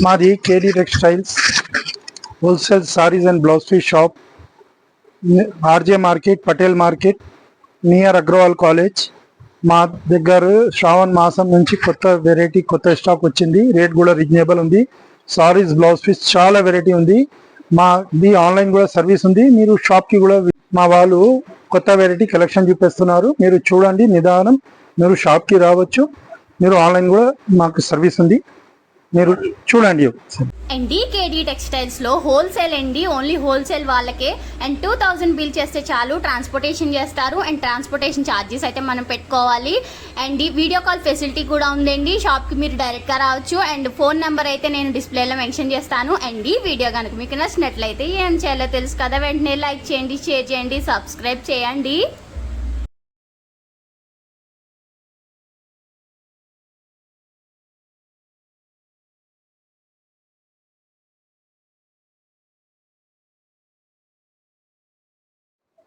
మాది KD textiles wholesale saris and blouse piece shop, RJ market, Patel market, near Agarwal college. మా దగ్గర శ్రావణ మాసం నుంచి కొత్త వెరైటీ, కొత్త స్టాక్ వచ్చింది. రేట్ కూడా రీజనబుల్ ఉంది. సారీస్, బ్లౌజ్ పీస్ చాలా వెరైటీ ఉంది. మాది ఆన్లైన్ కూడా సర్వీస్ ఉంది. మీరు షాప్కి కూడా మా వాళ్ళు కొత్త వెరైటీ కలెక్షన్ చూపిస్తున్నారు. మీరు చూడండి, నిదానం మీరు షాప్కి రావచ్చు. మీరు ఆన్లైన్ కూడా మాకు సర్వీస్ ఉంది, మీరు చూడండి. అండి కేడీ టెక్స్టైల్స్ లో హోల్సేల్ అండి, ఓన్లీ హోల్సేల్ వాళ్ళకే. అండ్ 2000 బిల్ చేస్తే చాలు, ట్రాన్స్పోర్టేషన్ చేస్తారు. అండ్ ట్రాన్స్పోర్టేషన్ ఛార్జెస్ అయితే మనం పెట్టుకోవాలి. అండ్ వీడియో కాల్ ఫెసిలిటీ కూడా ఉందండి. షాప్కి మీరు డైరెక్ట్గా రావచ్చు. అండ్ ఫోన్ నెంబర్ అయితే నేను డిస్ప్లేలో మెన్షన్ చేస్తాను. అండ్ ఈ వీడియో కనుక మీకు నచ్చినట్లయితే ఏం చేయాలో తెలుసు కదా, వెంటనే లైక్ చేయండి, షేర్ చేయండి, సబ్స్క్రైబ్ చేయండి.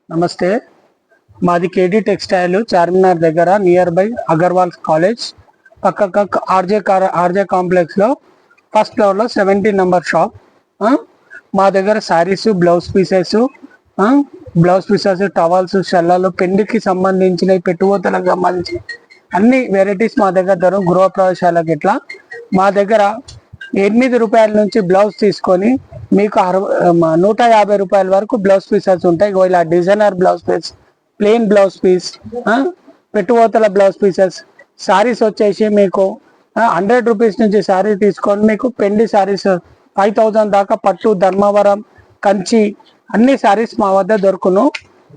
నమస్తే, మాది కేడీ టెక్స్టైల్, చార్మినార్ దగ్గర, నియర్ బై అగర్వాల్ కాలేజ్ పక్క ఆర్జే కాంప్లెక్స్లో ఫస్ట్ ఫ్లోర్లో 17 నెంబర్ షాప్. మా దగ్గర శారీస్, బ్లౌజ్ పీసెస్, టవల్స్, షెల్లలు, పెండికి సంబంధించిన పెట్టుబడులకు సంబంధించి అన్ని వెరైటీస్ మా దగ్గర దొరుకు. గృహ ప్రవేశాలకు ఇట్లా మా దగ్గర 8 రూపాయల నుంచి బ్లౌజ్ తీసుకొని మీకు 150 రూపాయల వరకు బ్లౌజ్ పీసెస్ ఉంటాయి. ఇలా designer blouse piece, plain blouse piece, పెట్టుబోతల బ్లౌజ్ పీసెస్. శారీస్ వచ్చేసి మీకు 100 రూపీస్ నుంచి శారీ తీసుకొని మీకు పెండి శారీస్ 5000 దాకా, పట్టు, ధర్మవరం, కంచి అన్ని శారీస్ మా వద్ద దొరుకును.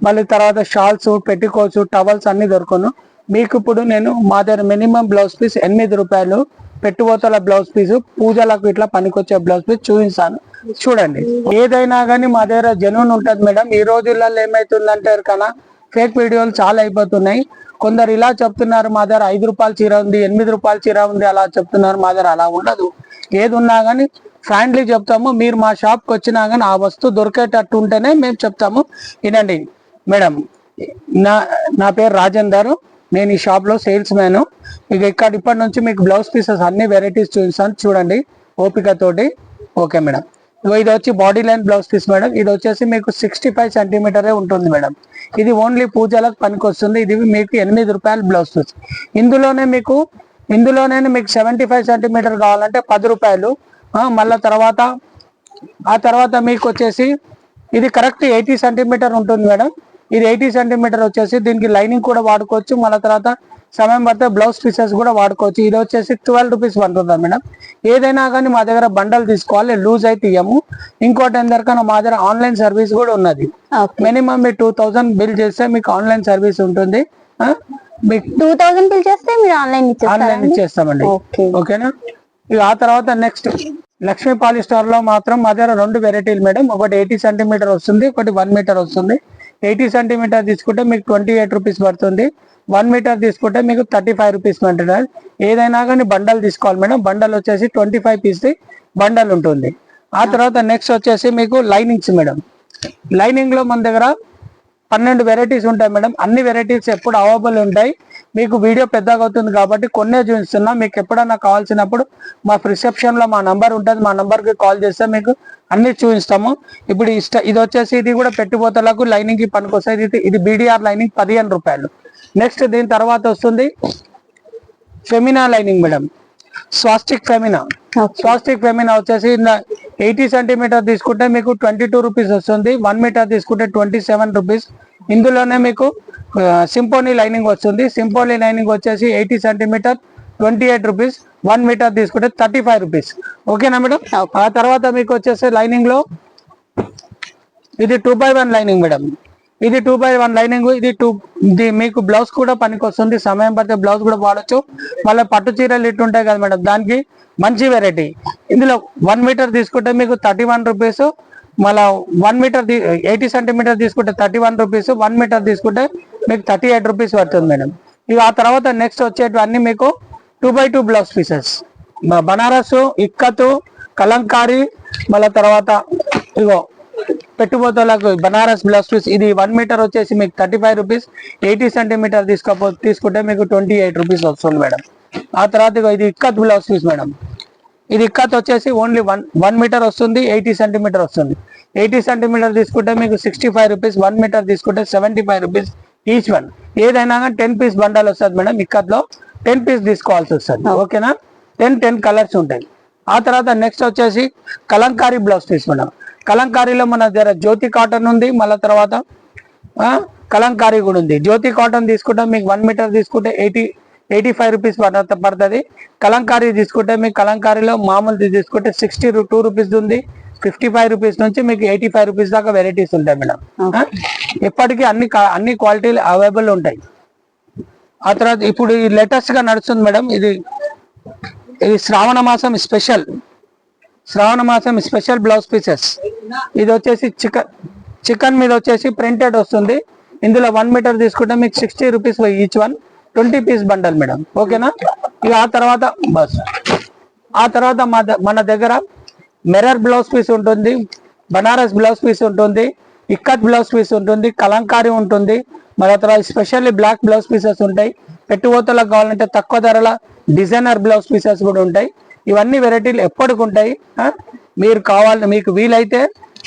మళ్ళీ తర్వాత షాల్స్, పెట్టికోట్స్, టవల్స్ అన్ని దొరుకును. మీకు ఇప్పుడు నేను మా దగ్గర మినిమం బ్లౌజ్ పీస్ 8 రూపాయలు, పెట్టుబోతల బ్లౌజ్ పీస్, పూజలకు ఇట్లా పనికొచ్చే బ్లౌజ్ పీస్ చూపిస్తాను, చూడండి. ఏదైనా కానీ మా దగ్గర జెన్యూన్ ఉంటుంది మేడం. ఈ రోజులలో ఏమైతుందంటారు కదా, ఫేక్ వీడియోలు చాలా అయిపోతున్నాయి. కొందరు ఇలా చెప్తున్నారు, మా దగ్గర 5 రూపాయల చీర ఉంది, 8 రూపాయల చీర ఉంది, అలా చెప్తున్నారు. మా దగ్గర అలా ఉండదు. ఏది ఉన్నా కానీ ఫ్రాంక్లీ చెప్తాము. మీరు మా షాప్కి వచ్చినా కానీ ఆ వస్తువు దొరికేటట్టు ఉంటేనే మేము చెప్తాము. వినండి మేడం, నా పేరు రాజేందర్, నేను ఈ షాప్లో సేల్స్ మ్యాన్. ఇక ఇప్పటి నుంచి మీకు బ్లౌజ్ పీసెస్ అన్ని వెరైటీస్ చూపిస్తాను, చూడండి ఓపికతోటి. ఓకే మేడం, ఇది వచ్చి body line blouse piece madam. ఇది వచ్చేసి మీకు 65 సెంటీమీటరే ఉంటుంది మేడం. ఇది ఓన్లీ పూజలకు పనికి వస్తుంది. ఇది మీకు 8 రూపాయలు బ్లౌజ్ పీస్. ఇందులోనే మీకు 75 సెంటీమీటర్ కావాలంటే 10 రూపాయలు. మళ్ళీ తర్వాత మీకు వచ్చేసి ఇది కరెక్ట్ 80 సెంటీమీటర్ ఉంటుంది మేడం. ఇది 80 సెంటీమీటర్ వచ్చేసి దీనికి లైనింగ్ కూడా వాడుకోవచ్చు. మళ్ళీ తర్వాత సమయం పడితే బ్లౌజ్ పీసెస్ కూడా వాడుకోవచ్చు. ఇది వచ్చేసి 12 రూపీస్ పడుతుంది మేడం. ఏదైనా కానీ మా దగ్గర బండల్ తీసుకోవాలి, లూజ్ అయితే ఇయ్యము. ఇంకోటి ఏందరికన్నా మా దగ్గర ఆన్లైన్ సర్వీస్ కూడా ఉన్నది. మినిమం మీరు 2000 బిల్ చేస్తే మీకు ఆన్లైన్ సర్వీస్ ఉంటుంది. 2000 బిల్ చేస్తే మీరు ఆన్లైన్ ఇచ్చేస్తామండి. ఓకేనా? ఇక ఆ తర్వాత నెక్స్ట్ లక్ష్మీ పాలిస్టర్ లో మాత్రం మా దగ్గర 2 వెరైటీలు మేడం. ఒకటి 80 సెంటీమీటర్ వస్తుంది, ఒకటి 1 మీటర్ వస్తుంది. 80 సెంటీమీటర్ తీసుకుంటే మీకు 28 రూపీస్ పడుతుంది. 1 మీటర్ తీసుకుంటే మీకు 35 రూపీస్ పడుతుంది. ఏదైనా కానీ బండల్ తీసుకోవాలి మేడం. బండల్ వచ్చేసి 25 పీస్ బండల్ ఉంటుంది. ఆ తర్వాత నెక్స్ట్ వచ్చేసి మీకు లైనింగ్స్ మేడం. లైనింగ్ లో మన దగ్గర 12 వెరైటీస్ ఉంటాయి మేడం. అన్ని వెరైటీస్ ఎప్పుడు అవైలబుల్ ఉంటాయి. మీకు వీడియో పెద్దగా అవుతుంది కాబట్టి కొన్నే చూపిస్తున్నా. మీకు ఎప్పుడన్నా కావాల్సినప్పుడు మా రిసెప్షన్ లో మా నంబర్ ఉంటుంది, మా నంబర్కి కాల్ చేస్తే మీకు అన్ని చూపిస్తాము. ఇప్పుడు ఇది వచ్చేసి ఇది కూడా పెట్టుబోతలకు లైనింగ్ కి పనికొస్తాయి. ఇది బీడీఆర్ లైనింగ్ 15 రూపాయలు. నెక్స్ట్ దీని తర్వాత వస్తుంది Femina lining madam. Swastik Femina వచ్చేసి 80 సెంటీమీటర్ తీసుకుంటే మీకు 22 రూపీస్ వస్తుంది. 1 మీటర్ తీసుకుంటే 27 రూపీస్. ఇందులోనే మీకు సింపోనీ లైనింగ్ వస్తుంది. సింపోనీ లైనింగ్ వచ్చేసి 80 సెంటీమీటర్ 28 రూపీస్. 1 మీటర్ తీసుకుంటే 35 రూపీస్. ఓకేనా మేడం? ఆ తర్వాత మీకు వచ్చేసి లైనింగ్ లో ఇది 2x1 లైనింగ్ మేడం. ఇది 2x1 లైనింగ్. ఇది మీకు బ్లౌజ్ కూడా పనికి వస్తుంది. సమయం పడితే బ్లౌజ్ కూడా వాడచ్చు. మళ్ళీ పట్టు చీరలు ఇట్టుంటాయి కదా మేడం, దానికి మంచి వెరైటీ. ఇందులో 1 మీటర్ తీసుకుంటే మీకు 31 రూపీస్. మళ్ళీ 1 మీటర్ 80 సెంటీమీటర్ తీసుకుంటే 31 రూపీస్. 1 మీటర్ తీసుకుంటే మీకు 38 రూపీస్ పడుతుంది మేడం. ఇక ఆ తర్వాత నెక్స్ట్ వచ్చేటివన్నీ మీకు 2x2 blouse pieces. Banaras, ikat, Kalamkari, మళ్ళీ తర్వాత ఇగో పెట్టుబోతలకు బనారస్ బ్లౌజ్ పీస్. ఇది 1 మీటర్ వచ్చేసి మీకు 35 రూపీస్. 80 సెంటీమీటర్ తీసుకుంటే మీకు 28 రూపీస్ వస్తుంది మేడం. ఆ తర్వాత ఇది ఇక్కత్ బ్లౌజ్ పీస్ మేడం. ఇది ఇక్కత్ వచ్చేసి ఓన్లీ 1 మీటర్ వస్తుంది, 80 సెంటీమీటర్ వస్తుంది. 80 సెంటీమీటర్ తీసుకుంటే మీకు 65 రూపీస్, 1 మీటర్ తీసుకుంటే 75 రూపీస్ ఈచ్ వన్. ఏదైనా 10 పీస్ బండల్ వస్తుంది మేడం. ఇక్కత్ లో 10 పీస్ తీసుకోవాల్సి వస్తుంది. ఓకేనా? 10 కలర్స్ ఉంటాయి. ఆ తర్వాత నెక్స్ట్ వచ్చేసి కలంకారీ బ్లౌజ్ పీస్ మేడం. కలంకారీలో మన దగ్గర జ్యోతి కాటన్ ఉంది, మళ్ళీ తర్వాత కలంకారీ కూడా ఉంది. జ్యోతి కాటన్ తీసుకుంటే మీకు 1 మీటర్ తీసుకుంటే 85 రూపీస్ పడుతుంది. కలంకారీ తీసుకుంటే మీకు కలంకారీలో మామూలు తీసుకుంటే 62 రూపీస్ ఉంది. 55 రూపీస్ నుంచి మీకు 85 రూపీస్ దాకా వెరైటీస్ ఉంటాయి మేడం. ఎప్పటికీ అన్ని క్వాలిటీలు అవైలబుల్ ఉంటాయి. ఆ తర్వాత ఇప్పుడు ఈ లేటెస్ట్ గా నడుస్తుంది మేడం, ఇది శ్రావణ మాసం స్పెషల్ బ్లౌజ్ పీసెస్. ఇది వచ్చేసి చికెన్ మీద వచ్చేసి ప్రింటెడ్ వస్తుంది. ఇందులో 1 మీటర్ తీసుకుంటే మీకు 60 rupees each one, 20 piece bundle madam. ఓకేనా? ఇక ఆ తర్వాత మన దగ్గర మిర్రర్ బ్లౌజ్ పీస్ ఉంటుంది, బనారస్ బ్లౌజ్ పీస్ ఉంటుంది, ఇక్కత్ బ్లౌజ్ పీస్ ఉంటుంది, కలంకారీ ఉంటుంది. మన తర్వాత స్పెషల్లీ బ్లాక్ బ్లౌజ్ పీసెస్ ఉంటాయి. పెట్టుబోతలకు కావాలంటే తక్కువ ధరల డిజైనర్ బ్లౌజ్ పీసెస్ కూడా ఉంటాయి. ఇవన్నీ వెరైటీలు ఎప్పటికి ఉంటాయి. మీకు వీలైతే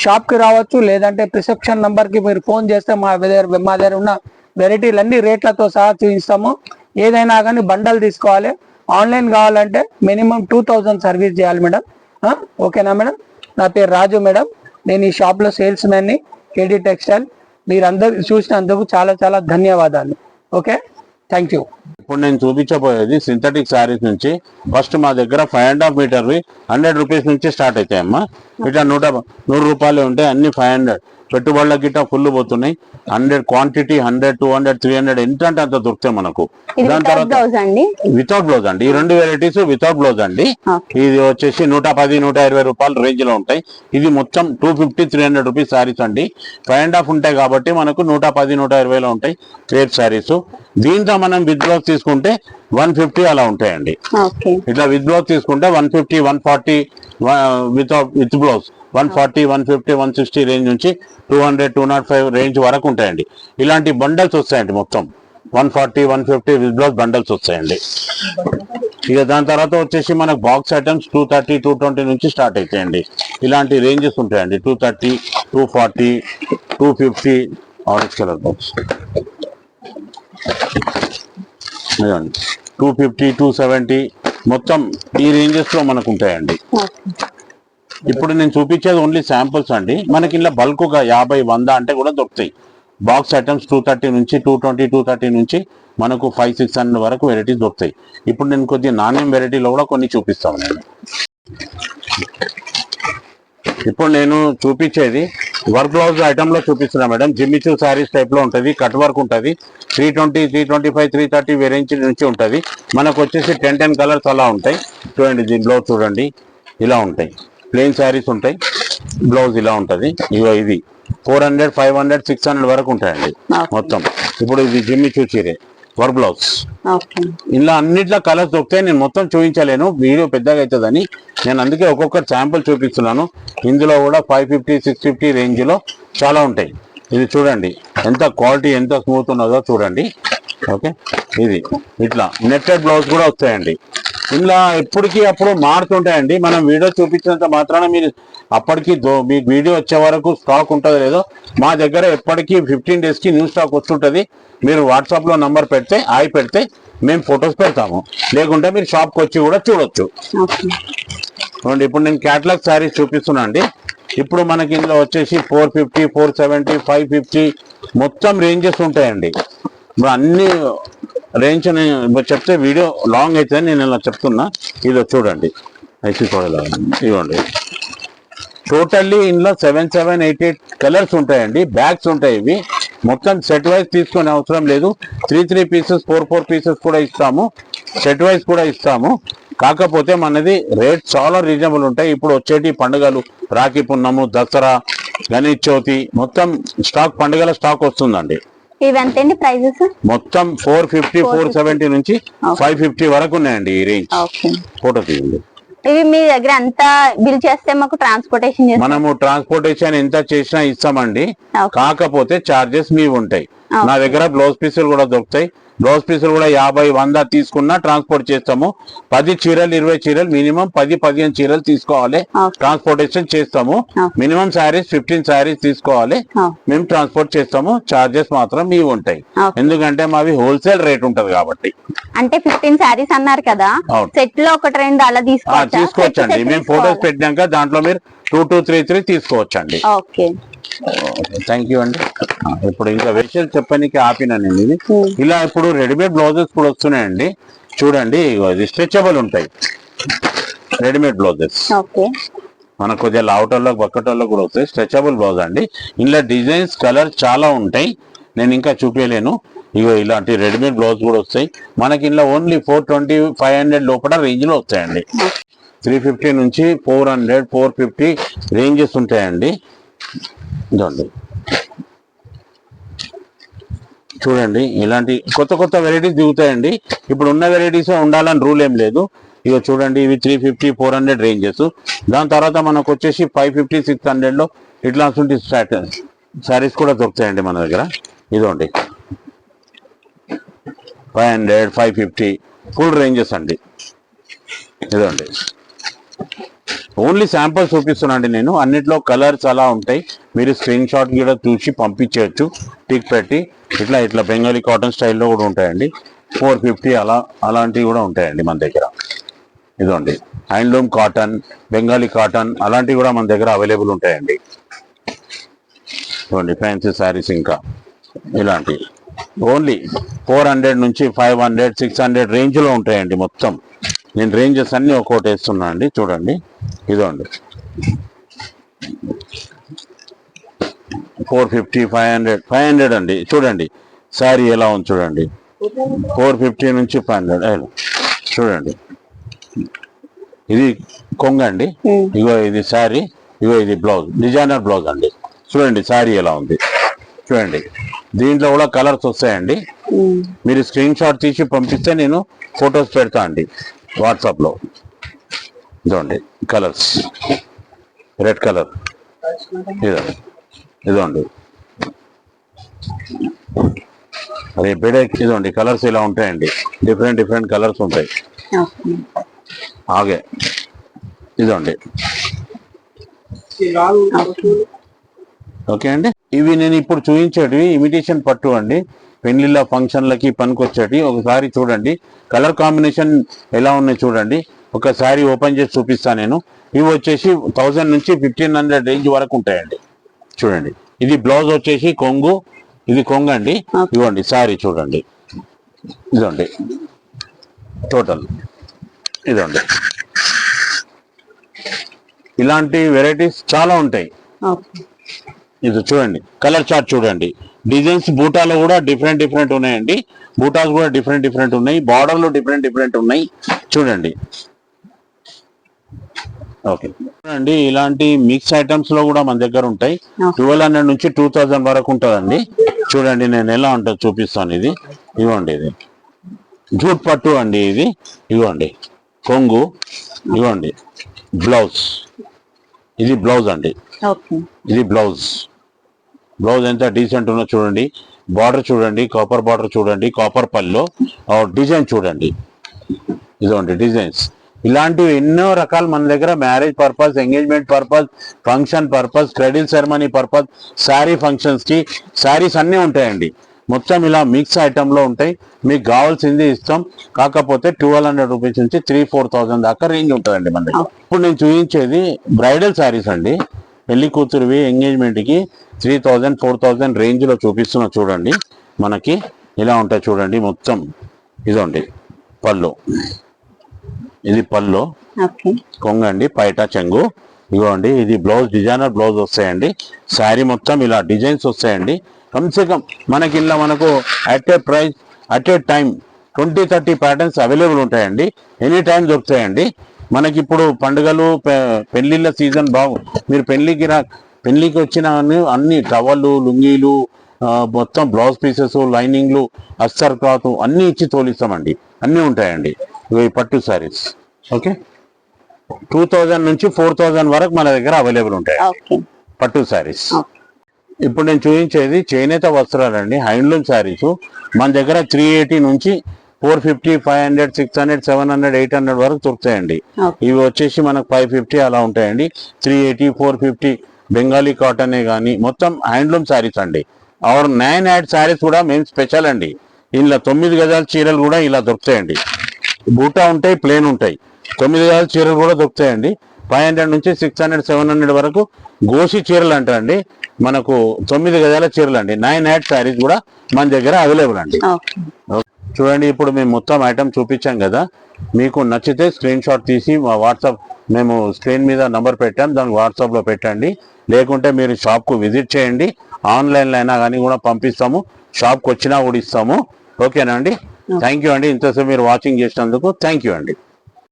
షాప్ కి రావచ్చు, లేదంటే రిసెప్షన్ నంబర్ కి మీరు ఫోన్ చేస్తే మా దగ్గర ఉన్న వెరైటీలు అన్ని రేట్లతో సహా చూపిస్తాము. ఏదైనా కానీ బండల్ తీసుకోవాలి. ఆన్లైన్ కావాలంటే మినిమం 2000 సర్వీస్ చేయాలి మేడం. ఓకేనా మేడం? నా పేరు రాజు మేడం. నేను ఈ షాప్ లో సేల్స్ మ్యాన్ ని, కేడీ టెక్స్టైల్. మీరందరూ చూసినందుకు చాలా చాలా ధన్యవాదాలు. Okay, thank you. ఇప్పుడు నేను చూపించబోయేది సింథటిక్ శారీస్ నుంచి. ఫస్ట్ మా దగ్గర 5.5 మీటర్వి 100 రూపీస్ నుంచి స్టార్ట్ అవుతాయమ్మా. ఇట్లా 100 రూపాయలు ఉంటాయి. అన్ని 500. పెట్టుబడుల గిట్ట ఫుల్ పోతున్నాయి. 100 క్వాంటిటీ 100, 200, 300 ఎంత అంటే అంత దొరుకుతాయి మనకు. దాని తర్వాత వితౌట్ బ్లౌజ్ అండి. ఈ 2 వెరైటీస్ వితౌట్ బ్లౌజ్ అండి. ఇది వచ్చేసి 110, 120 రూపాయల రేంజ్ లో ఉంటాయి. ఇది మొత్తం 250, 300 రూపీస్ శారీస్ అండి. 5.5 ఉంటాయి కాబట్టి మనకు 110, 120 లో ఉంటాయి రేట్ శారీస్. దీంతో మనం విత్ బ్లౌజ్ తీసుకుంటే 150 అలా ఉంటాయండి. ఇట్లా విత్ బ్లౌజ్ తీసుకుంటే 150, 140 విత్ బ్లౌజ్ 140, 150, 160 రేంజ్ నుంచి 200, 205 రేంజ్ వరకు ఉంటాయండి. ఇలాంటి బండల్స్ వస్తాయండి. మొత్తం 140, 150 విత్ బ్లౌజ్ బండల్స్ వస్తాయండి. ఇక దాని తర్వాత వచ్చేసి మనకు బాక్స్ ఐటమ్స్ 230, 220 నుంచి స్టార్ట్ అవుతాయండి. ఇలాంటి రేంజెస్ ఉంటాయండి. 230, 240, 250 ఆరెంజ్ కలర్ బాక్స్ 250, 270 మొత్తం ఈ రేంజెస్ లో మనకు ఉంటాయండి. ఇప్పుడు నేను చూపించేది ఓన్లీ శాంపుల్స్ అండి. మనకి ఇలా బల్క్ గా 50, 100 అంటే కూడా దొరుకుతాయి. బాక్స్ ఐటమ్స్ 230 నుంచి 220, 230 నుంచి మనకు 500-600 వరకు వెరైటీస్ దొరుకుతాయి. ఇప్పుడు నేను కొద్దిగా నాణ్యం వెరైటీలో కూడా కొన్ని చూపిస్తాను నేను. ఇప్పుడు నేను చూపించేది వర్క్ బ్లౌజ్ ఐటమ్ లో చూపిస్తున్నా మేడం. జిమ్మిచూ శారీస్ టైప్ లో ఉంటది. కట్ వర్క్ ఉంటది. 320, 325, 330 వెరైటీ నుంచి ఉంటది. మనకు వచ్చేసి 10 కలర్స్ అలా ఉంటాయి. చూడండి, దీని బ్లౌజ్ చూడండి ఇలా ఉంటాయి. ప్లెయిన్ శారీస్ ఉంటాయి. బ్లౌజ్ ఇలా ఉంటది. ఇగో ఇది 400, 500, 600 వరకు ఉంటాయండి మొత్తం. ఇప్పుడు ఇది జిమ్మిచూ చీరే వర్క్ బ్లౌజ్. ఇలా అన్నిట్లో కలర్స్ దొరుకుతాయి. నేను మొత్తం చూపించలేను, వీడియో పెద్దగా అవుతుందని. నేను అందుకే ఒక్కొక్కటి శాంపుల్ చూపిస్తున్నాను. ఇందులో కూడా 550, 650 రేంజ్ లో చాలా ఉంటాయి. ఇది చూడండి ఎంత క్వాలిటీ, ఎంత స్మూత్ ఉన్నదో చూడండి. ఓకే, ఇది ఇట్లా నెట్టెడ్ బ్లౌజ్ కూడా వస్తాయండి. ఇలా ఎప్పటికీ అప్పుడు మారుతుంటాయండి. మనం వీడియో చూపించినంత మాత్రాన మీరు అప్పటికి మీకు వీడియో వచ్చే వరకు స్టాక్ ఉంటుందో లేదో, మా దగ్గర ఎప్పటికీ 15 days కి న్యూ స్టాక్ వస్తుంటది. మీరు వాట్సాప్ లో నంబర్ పెడితే పెడితే మేము ఫొటోస్ పెడతాము. లేకుంటే మీరు షాప్కి వచ్చి కూడా చూడొచ్చు. ఇప్పుడు నేను క్యాటలాగ్ శారీస్ చూపిస్తున్నా అండి. ఇప్పుడు మనకి ఇందులో వచ్చేసి 450, 470, 550 మొత్తం రేంజెస్ ఉంటాయండి. ఇప్పుడు అన్ని రేంజ్ చెప్తే వీడియో లాంగ్ అవుతుంది, నేను ఇలా చెప్తున్నా. ఇదో చూడండి, ఇవ్వండి. టోటల్లీ ఇందులో 7, 8, 8 కలర్స్ ఉంటాయండి. బ్యాగ్స్ ఉంటాయి. ఇవి మొత్తం సెట్ వైజ్ తీసుకునే అవసరం లేదు. 3 పీసెస్, 4 పీసెస్ కూడా ఇస్తాము. సెట్ వైజ్ కూడా ఇస్తాము. కాకపోతే మనది రేట్ చాలా రీజనబుల్ ఉంటాయి. ఇప్పుడు వచ్చేటి పండుగలు, రాఖీ పున్నము, దసరా, గణేష్ చవితి మొత్తం స్టాక్, పండుగల స్టాక్ వస్తుందండి. ఇవంతేంటి ప్రైజెస్? మొత్తం 450, 470 నుంచి 550 వరకు ఉన్నాయండి ఈ రేంజ్. ఫోటో తీయండి. ఇవి మీ దగ్గర ఎంత బిల్ చేస్తే మాకు ట్రాన్స్పోర్టేషన్ మనము ట్రాన్స్పోర్టేషన్ ఎంత చేసినా ఇస్తామండి. కాకపోతే చార్జెస్ మీ ఉంటాయి. నా దగ్గర బ్లౌజ్ పీసులు కూడా దొరుకుతాయి. బ్లౌజ్ పీసులు కూడా 50, 100 తీసుకున్నా ట్రాన్స్పోర్ట్ చేస్తాము. 10 చీరలు 20 చీరలు మినిమం 10-15 చీరలు తీసుకోవాలి, ట్రాన్స్పోర్టేషన్ చేస్తాము. మినిమం శారీస్ 15 శారీస్ తీసుకోవాలి, మేము ట్రాన్స్పోర్ట్ చేస్తాము. చార్జెస్ మాత్రం ఇవి ఉంటాయి, ఎందుకంటే మావి హోల్సేల్ రేట్ ఉంటది కాబట్టి. అంటే 15 శారీస్ అన్నారు కదా, సెట్ లో 1-2 అలా తీసుకోవచ్చండి. మేము ఫోటోస్ పెట్టినాక దాంట్లో మీరు 2-3 తీసుకోవచ్చండి. ఓకే, థ్యాంక్ యూ అండి. ఇప్పుడు ఇంకా విషయాలు చెప్పడానికి ఆపినా నేను ఇది. ఇలా ఇప్పుడు రెడీమేడ్ బ్లౌజెస్ కూడా వస్తున్నాయండి. చూడండి, ఇది స్ట్రెచబుల్ ఉంటాయి రెడీమేడ్ బ్లౌజెస్. మనకు కొద్దిగా లావటోళ్ళకి బక్కటోళ్ళకి కూడా వస్తాయి. స్ట్రెచబుల్ బ్లౌజ్ అండి. ఇందులో డిజైన్స్ కలర్స్ చాలా ఉంటాయి, నేను ఇంకా చూపించలేను. ఇగో ఇలాంటి రెడీమేడ్ బ్లౌజ్ కూడా వస్తాయి మనకి. ఇందులో ఓన్లీ 420-500 లోపల రేంజ్ లో వస్తాయండి. 350 నుంచి 400-450 రేంజెస్ ఉంటాయండి. ఇదండి చూడండి, ఇలాంటి కొత్త కొత్త వెరైటీస్ దిగుతాయండి. ఇప్పుడు ఉన్న వెరైటీస్ ఉండాలని రూల్ ఏం లేదు. ఇక చూడండి, ఇవి 350-400 రేంజెస్. దాని తర్వాత మనకు వచ్చేసి 550-600 లో ఇట్లా శారీస్ కూడా దొరుకుతాయండి మన దగ్గర. ఇదండి 500-550 ఫుల్ రేంజెస్ అండి. ఇదండి ఓన్లీ శాంపుల్ చూపిస్తున్నాండి నేను. అన్నిట్లో కలర్స్ అలా ఉంటాయి, మీరు స్క్రీన్ షాట్ కూడా చూసి పంపించవచ్చు టిక్ పెట్టి. ఇట్లా ఇట్లా బెంగాలీ కాటన్ స్టైల్లో కూడా ఉంటాయండి. 450 అలాంటివి కూడా ఉంటాయండి మన దగ్గర. ఇదండి హ్యాండ్లూమ్ కాటన్, బెంగాలీ కాటన్ అలాంటివి కూడా మన దగ్గర అవైలబుల్ ఉంటాయండి. ఇవ్వండి ఫ్యాన్సీ శారీస్ ఇంకా ఇలాంటివి ఓన్లీ 400 నుంచి 500-600 రేంజ్లో ఉంటాయండి మొత్తం. నేను రేంజెస్ అన్ని ఒక్కోటి వేస్తున్నా అండి. చూడండి, ఇదండి 450-500 అండి. చూడండి శారీ ఎలా ఉంది చూడండి, 450 నుంచి 500. చూడండి, ఇది కొంగ అండి. ఇగో ఇది శారీ, ఇగో ఇది బ్లౌజ్, డిజైనర్ బ్లౌజ్ అండి. చూడండి శారీ ఎలా ఉంది చూడండి. దీంట్లో కూడా కలర్స్ వస్తాయండి. మీరు స్క్రీన్ షాట్ తీసి పంపిస్తే నేను ఫొటోస్ పెడతా అండి వాట్సాప్ లో. ఇదండి కలర్స్, రెడ్ కలర్, ఇదండి అదే బెడే. ఇదండి కలర్స్ ఇలా ఉంటాయండి, డిఫరెంట్ కలర్స్ ఉంటాయి. ఆగే ఇదండి. ఓకే అండి, ఇవి నేను ఇప్పుడు చూపించేటివి ఇమిటేషన్ పట్టు అండి. పెళ్లిళ్ళ ఫంక్షన్లకి పనికొచ్చేటి. ఒకసారి చూడండి కలర్ కాంబినేషన్ ఎలా ఉన్నాయి చూడండి. ఒకసారి ఓపెన్ చేసి చూపిస్తాను నేను. ఇవి వచ్చేసి 1000 నుంచి 1500 రేంజ్ వరకు ఉంటాయండి. చూడండి, ఇది బ్లౌజ్ వచ్చేసి కొంగు, ఇది కొంగు అండి. ఇవ్వండి సారీ చూడండి, ఇదండి టోటల్. ఇదండి ఇలాంటి వెరైటీస్ చాలా ఉంటాయి. ఇది చూడండి కలర్ చార్ట్ చూడండి. డిజైన్స్ బూటాలో కూడా డిఫరెంట్ ఉన్నాయండి. బూటాస్ కూడా డిఫరెంట్ ఉన్నాయి. బార్డర్ లో డిఫరెంట్ ఉన్నాయి. చూడండి ఓకే చూడండి, ఇలాంటి మిక్స్ ఐటమ్స్ లో కూడా మన దగ్గర ఉంటాయి. 1200 నుంచి 2000 వరకు ఉంటుందండి. చూడండి నేను ఎలా ఉంటుందో చూపిస్తాను. ఇది ఇవ్వండి, ఇది జూట్ పట్టు అండి. ఇది ఇవ్వండి కొంగు, ఇవ్వండి బ్లౌజ్, ఇది బ్లౌజ్ అండి. ఇది బ్లౌజ్ ఎంత డీసెంట్ ఉన్నో చూడండి. బార్డర్ చూడండి, కాపర్ బార్డర్ చూడండి, కాపర్ పల్లో డిజైన్ చూడండి. ఇదండి డిజైన్స్. ఇలాంటివి ఎన్నో రకాలు మన దగ్గర marriage purpose, engagement purpose, function purpose, cradle ceremony purpose, sari functions కి శారీస్ అన్నీ ఉంటాయండి. మొత్తం ఇలా మిక్స్ ఐటమ్ లో ఉంటాయి. మీకు కావాల్సింది ఇస్తాం. కాకపోతే 1200 రూపీస్ నుంచి 3-4,000 దాకా రేంజ్ ఉంటుందండి మన దగ్గర. ఇప్పుడు నేను చూపించేది బ్రైడల్ శారీస్ అండి. పెళ్లి కూతురువి ఎంగేజ్మెంట్ కి 3000-4000 రేంజ్ లో చూపిస్తున్నా. చూడండి మనకి ఇలా ఉంటాయి చూడండి మొత్తం. ఇదండి పళ్ళు, ఇది పళ్ళు కొంగండి, పైట చెంగు. ఇవ్వండి ఇది బ్లౌజ్, డిజైనర్ బ్లౌజ్ వస్తాయండి. శారీ మొత్తం ఇలా డిజైన్స్ వస్తాయండి. కమ్సే కమ్ మనకి ఇలా మనకు at a price, at a time 20-30 patterns available ఉంటాయండి. ఎనీ టైం దొరుకుతాయండి. మనకి ఇప్పుడు పండుగలు, పెళ్లిళ్ళ సీజన్ మీరు పెళ్లికి వచ్చిన అన్ని టవళ్ళు, లుంగీలు, మొత్తం బ్లౌజ్ పీసెస్, లైనింగ్లు, అస్తర్ క్లాత్ అన్ని ఇచ్చి తోలిస్తామండి. అన్నీ ఉంటాయండి. ఇవి పట్టు శారీస్ ఓకే. 2000 నుంచి 4000 వరకు మన దగ్గర అవైలబుల్ ఉంటాయి పట్టు శారీస్. ఇప్పుడు నేను చూపించేది చేనేత వస్త్రాలండి, హ్యాండ్లూమ్ శారీస్. మన దగ్గర 380 నుంచి 450, 500, 600, 700, 800 వరకు దొరుకుతాయండి. ఇవి వచ్చేసి మనకు 550 అలా ఉంటాయండి. 380, 450 బెంగాలీ కాటనే కానీ మొత్తం హ్యాండ్లూమ్ శారీస్ అండి. అవర్ 9 యాడ్ శారీస్ కూడా మేము స్పెషల్ అండి. ఇలా 9 గజాల చీరలు కూడా ఇలా దొరుకుతాయండి. బూటా ఉంటాయి, ప్లేన్ ఉంటాయి. 9 గజాల చీరలు కూడా దొరుకుతాయండి. 500 నుంచి 600, 700 వరకు గోసి చీరలు అంటారండి. మనకు 9 గజాల చీరలు అండి. 9 యాడ్ శారీస్ కూడా మన దగ్గర అవైలబుల్ అండి. చూడండి, ఇప్పుడు మేము మొత్తం ఐటమ్ చూపించాం కదా. మీకు నచ్చితే స్క్రీన్ షాట్ తీసి మా వాట్సాప్, మేము స్క్రీన్ మీద నంబర్ పెట్టాం, దానికి వాట్సాప్లో పెట్టండి. లేకుంటే మీరు షాప్కు విజిట్ చేయండి. ఆన్లైన్లో అయినా కానీ కూడా పంపిస్తాము, షాప్కి వచ్చినా కూడా ఇస్తాము. ఓకేనా అండి? థ్యాంక్ యూ అండి. ఇంతసేపు మీరు వాచింగ్ చేసినందుకు థ్యాంక్ యూ అండి.